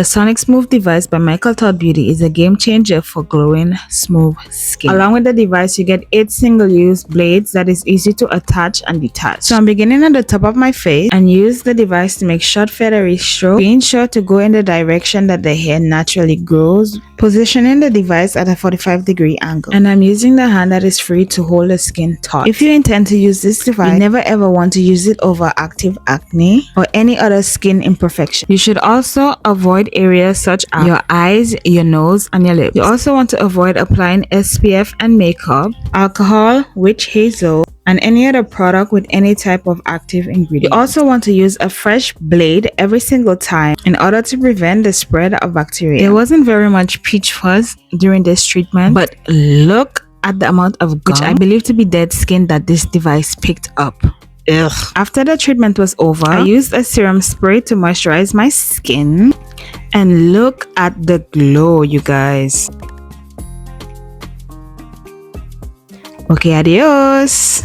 The SonicSmooth device by Michael Todd Beauty is a game changer for glowing, smooth skin. Along with the device, you get 8 single-use blades that is easy to attach and detach. So I'm beginning at the top of my face and use the device to make short feathery strokes, being sure to go in the direction that the hair naturally grows, positioning the device at a 45-degree angle. And I'm using the hand that is free to hold the skin taut. If you intend to use this device, you never ever want to use it over active acne or any other skin imperfection. You should also avoid areas such as your eyes, your nose, and your lips. You also want to avoid applying SPF and makeup, alcohol, witch hazel, and any other product with any type of active ingredient. You also want to use a fresh blade every single time in order to prevent the spread of bacteria. There wasn't very much peach fuzz during this treatment, but look at the amount of gum, which I believe to be dead skin, that this device picked up. Ugh. After the treatment was over, I used a serum spray to moisturize my skin, and look at the glow, you guys. Okay, adios.